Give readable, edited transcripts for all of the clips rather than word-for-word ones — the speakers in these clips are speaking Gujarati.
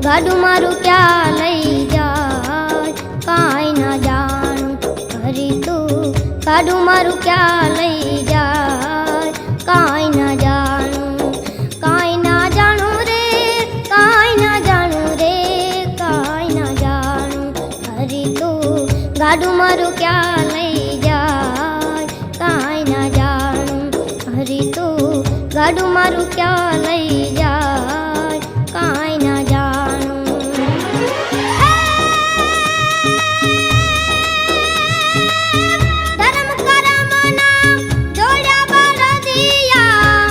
ગાડું મારું ક્યાં લઈ જાય કાંઈ ના જાણું હરી તું ગાડું મારું ક્યાં લઈ જાય કાંઈ ના જાણું કાંઈ ના જાણું રે કાંઈ ના જાણું રે કાંઈ ના જાણું હરી તું ગાડું મારું ક્યાં લઈ જાય કાંઈ ના જાણું હરી તું ગાડું મારું ક્યાં લઈ જાય કાંઈ ના જાણું ધર્મ કરમના જોડ્યા બળદિયા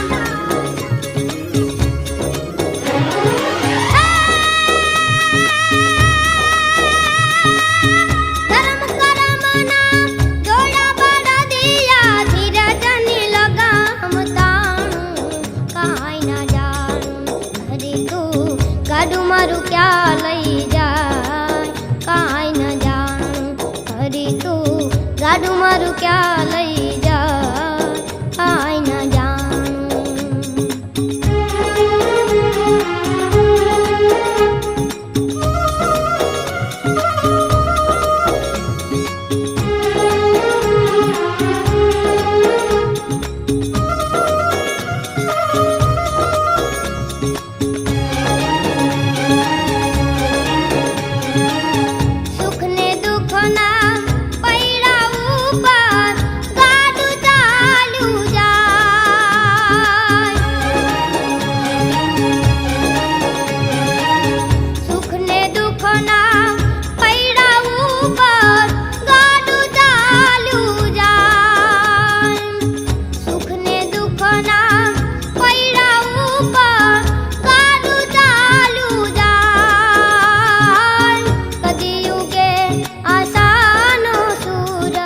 ધર્મ કરમના જોડ્યા બળદિયા ધીરજની લગામ તાણું કાંઈ ના જાણું હરી તું ગાડું મારું ક્યાં લઈ જાય કાંઈ ના જાણું હરી તું ગાડું મારું ક્યાં લઈ જાય કાંઈ ના જાણું સુખ ને દુઃખ ના પૈડા ઉપર ગાડું ચાલ્યું જાય સુખ ને દુઃખ ના પૈડા ઉપર ગાડું ચાલ્યું જાય સુખ ને દુઃખ ના પૈડા ઉપર ગાડું ચાલ્યું જાય કદી ઉગે આશાનો સૂરજ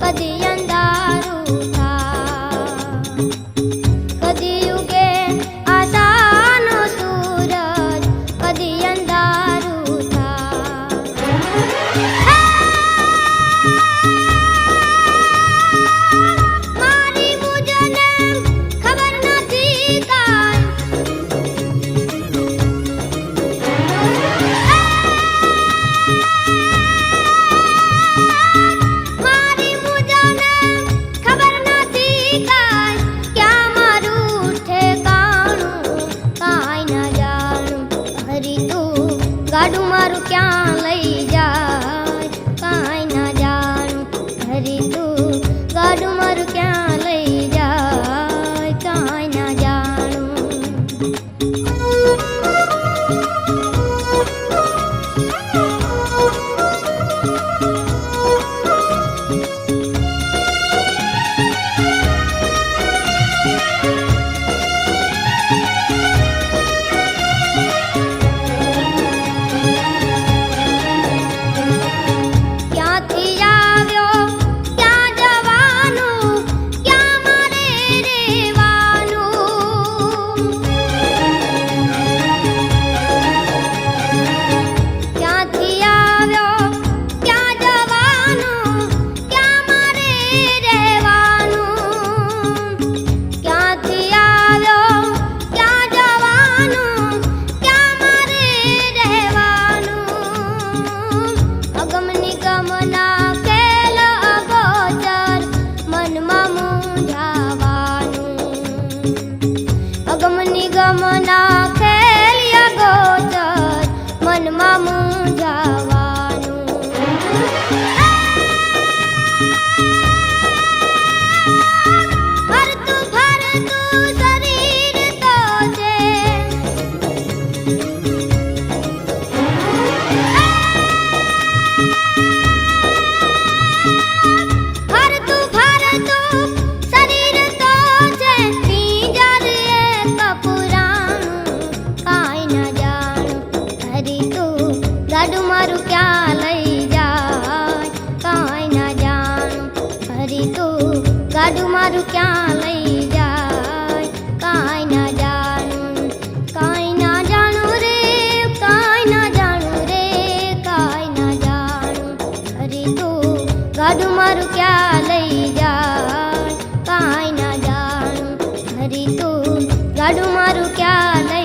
કદી અંધારું થાય કદી ઉગે આશાનો સૂરજ કદી અંધારું થાય મારી મુજને ખબર નથી મારી મુજને ખબર નથી ક્યાં મારું ઠેકાણું કાંઈ ના જાણું હરી તું ગાડું મારું ક્યાં લઈ જાય કાંઈ ના જાણું હરી તું ગાડું મારું ક્યાં લઈ જાય કાંઈ ના જાણું ક્યાંથી આવ્યો ક્યાં જવાનું ક્યાં મારે રહેવાનું ક્યાંથી આવ્યો ક્યાં જવાનું ક્યાં મારે રહેવાનું ક્યાંથી આવ્યો ક્યાં જવાનું ક્યાં મારે રહેવાનું અગમ નિગમના ખેલ અગોચર મનમાં મૂંઝાવાનું અગમ નિગમના ખેલ અગોચર મનમાં મૂંઝાવાનું ફરતું ફરતું શરીર તો છે ફરતું ફરતું શરીર તો છે પિંજર એક પુરાણું કાંઈ ના જાણું હરી તું ગાડું મારું ક્યાં લઈ જાય કાંઈ ના જાણું હરી તું ગાડું મારું ક્યાં લઈ જાય કાંઈ ના જાણું કાંઈ ના જાણું રે કાંઈ ના જાણું રે કાંઈ ના જાણું હરી તું ગાડું મારું ક્યાં લઈ જાય કાંઈ ના જાણું હરી તું ગાડું મારું ક્યાં લઈ